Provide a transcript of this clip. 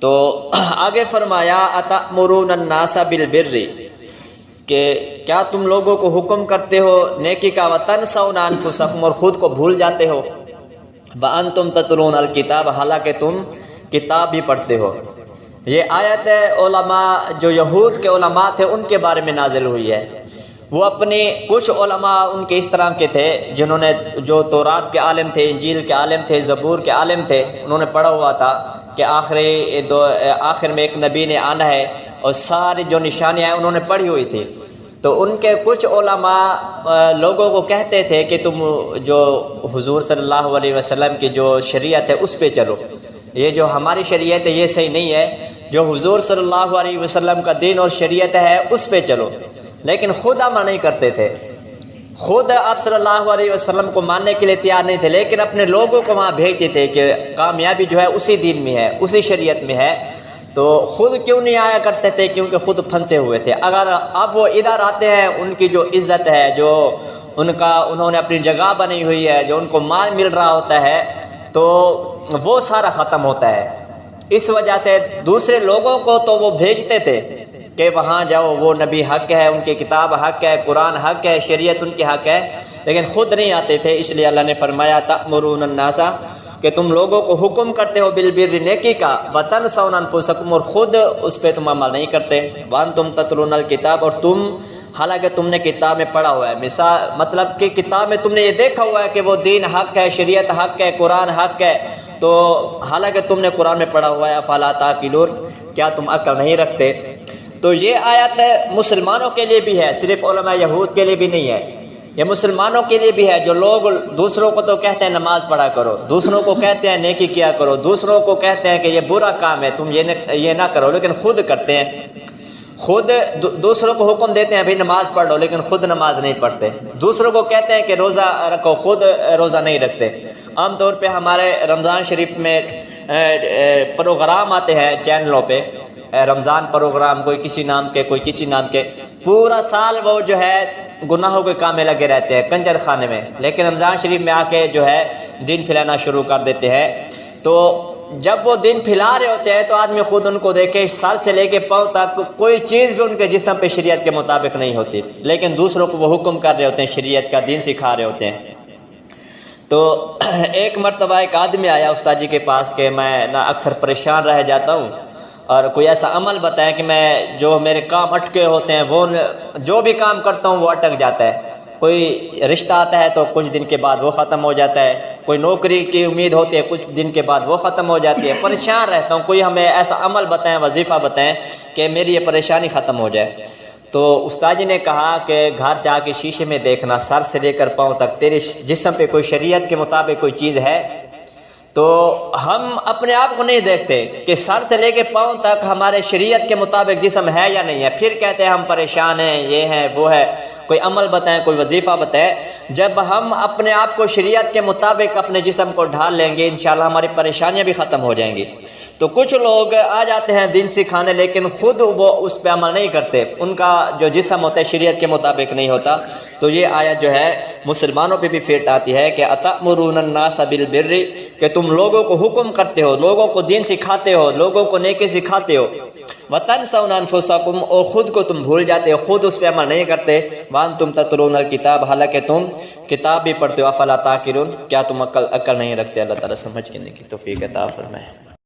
تو آگے فرمایا اتأمرون الناس بالبر، کہ کیا تم لوگوں کو حکم کرتے ہو نیکی کا، وتنسون انفسکم، اور خود کو بھول جاتے ہو، وانتم تتلون الکتاب، حالانکہ تم کتاب بھی پڑھتے ہو۔ یہ آیت علماء جو یہود کے علماء تھے ان کے بارے میں نازل ہوئی ہے۔ وہ اپنے کچھ علماء ان کے اس طرح کے تھے جنہوں نے، جو تورات کے عالم تھے، انجیل کے عالم تھے، زبور کے عالم تھے، انہوں نے پڑھا ہوا تھا کہ آخر میں ایک نبی نے آنا ہے، اور ساری جو نشانیاں ہیں انہوں نے پڑھی ہوئی تھی۔ تو ان کے کچھ علماء لوگوں کو کہتے تھے کہ تم جو حضور صلی اللہ علیہ وسلم کی جو شریعت ہے اس پہ چلو، یہ جو ہماری شریعت ہے یہ صحیح نہیں ہے، جو حضور صلی اللہ علیہ وسلم کا دین اور شریعت ہے اس پہ چلو۔ لیکن خود عمل نہیں کرتے تھے، خود آپ صلی اللہ علیہ وسلم کو ماننے کے لیے تیار نہیں تھے، لیکن اپنے لوگوں کو وہاں بھیجتے تھے کہ کامیابی جو ہے اسی دین میں ہے، اسی شریعت میں ہے۔ تو خود کیوں نہیں آیا کرتے تھے؟ کیونکہ خود پھنسے ہوئے تھے۔ اگر اب وہ ادھر آتے ہیں، ان کی جو عزت ہے، جو انہوں نے اپنی جگہ بنی ہوئی ہے، جو ان کو مال مل رہا ہوتا ہے، تو وہ سارا ختم ہوتا ہے۔ اس وجہ سے دوسرے لوگوں کو تو وہ بھیجتے تھے کہ وہاں جاؤ، وہ نبی حق ہے، ان کی کتاب حق ہے، قرآن حق ہے، شریعت ان کی حق ہے، لیکن خود نہیں آتے تھے۔ اس لیے اللہ نے فرمایا تأمرون الناس، کہ تم لوگوں کو حکم کرتے ہو بالبر، نیکی کا، وتنسون انفسکم، اور خود اس پہ تم عمل نہیں کرتے، وانتم تتلون الکتاب، اور تم حالانکہ تم نے کتاب میں پڑھا ہوا ہے۔ مثال مطلب کہ کتاب میں تم نے یہ دیکھا ہوا ہے کہ وہ دین حق ہے، شریعت حق ہے، قرآن حق ہے، تو حالانکہ تم نے قرآن میں پڑھا ہوا ہے، افلا تعقلون، کیا تم عقل نہیں رکھتے؟ تو یہ آیت مسلمانوں کے لیے بھی ہے، صرف علماء یہود کے لیے بھی نہیں ہے، یہ مسلمانوں کے لیے بھی ہے۔ جو لوگ دوسروں کو تو کہتے ہیں نماز پڑھا کرو، دوسروں کو کہتے ہیں نیکی کیا کرو، دوسروں کو کہتے ہیں کہ یہ برا کام ہے تم یہ نہ کرو، لیکن خود کرتے ہیں۔ خود دوسروں کو حکم دیتے ہیں بھی نماز پڑھ لو، لیکن خود نماز نہیں پڑھتے۔ دوسروں کو کہتے ہیں کہ روزہ رکھو، خود روزہ نہیں رکھتے۔ عام طور پہ ہمارے رمضان شریف میں پروگرام آتے ہیں چینلوں پہ، رمضان پروگرام، کوئی کسی نام کے، کوئی کسی نام کے، پورا سال وہ جو ہے گناہوں کے کام میں لگے رہتے ہیں، کنجر خانے میں، لیکن رمضان شریف میں آ کے جو ہے دین پھیلانا شروع کر دیتے ہیں۔ تو جب وہ دین پھیلا رہے ہوتے ہیں تو آدمی خود ان کو دیکھے، سر سے لے کے پاؤں تک کوئی چیز بھی ان کے جسم پہ شریعت کے مطابق نہیں ہوتی، لیکن دوسروں کو وہ حکم کر رہے ہوتے ہیں، شریعت کا دین سکھا رہے ہوتے ہیں۔ تو ایک مرتبہ ایک آدمی آیا استاد جی کے پاس کہ میں نا اکثر پریشان رہ جاتا ہوں، اور کوئی ایسا عمل بتائیں کہ میں جو میرے کام اٹکے ہوتے ہیں، وہ جو بھی کام کرتا ہوں وہ اٹک جاتا ہے۔ کوئی رشتہ آتا ہے تو کچھ دن کے بعد وہ ختم ہو جاتا ہے، کوئی نوکری کی امید ہوتی ہے، کچھ دن کے بعد وہ ختم ہو جاتی ہے، پریشان رہتا ہوں، کوئی ہمیں ایسا عمل بتائیں، وظیفہ بتائیں کہ میری یہ پریشانی ختم ہو جائے۔ تو استاد جی نے کہا کہ گھر جا کے شیشے میں دیکھنا، سر سے لے کر پاؤں تک تیرے جسم پہ کوئی شریعت کے مطابق کوئی چیز ہے؟ تو ہم اپنے آپ کو نہیں دیکھتے کہ سر سے لے کے پاؤں تک ہمارے شریعت کے مطابق جسم ہے یا نہیں ہے، پھر کہتے ہیں ہم پریشان ہیں، یہ ہے وہ ہے، کوئی عمل بتائیں، کوئی وظیفہ بتائیں۔ جب ہم اپنے آپ کو شریعت کے مطابق اپنے جسم کو ڈھال لیں گے، انشاءاللہ ہماری پریشانیاں بھی ختم ہو جائیں گی۔ تو کچھ لوگ آ جاتے ہیں دین سکھانے، لیکن خود وہ اس پہ عمل نہیں کرتے، ان کا جو جسم ہوتا ہے شریعت کے مطابق نہیں ہوتا۔ تو یہ آیت جو ہے مسلمانوں پہ بھی فٹ آتی ہے کہ اتأمرون الناس بالبر، کہ تم لوگوں کو حکم کرتے ہو، لوگوں کو دین سکھاتے ہو، لوگوں کو نیکی سکھاتے ہو، وتنسون انفسکم، اور خود کو تم بھول جاتے ہو، خود اس پہ عمل نہیں کرتے، وانتم تتلون الکتاب، حالانکہ تم کتاب بھی پڑھتے ہو، افلا تعقلون، کیا تم عقل نہیں رکھتے؟ اللہ تعالیٰ سمجھ کے کی توفیق عطا فرمائے۔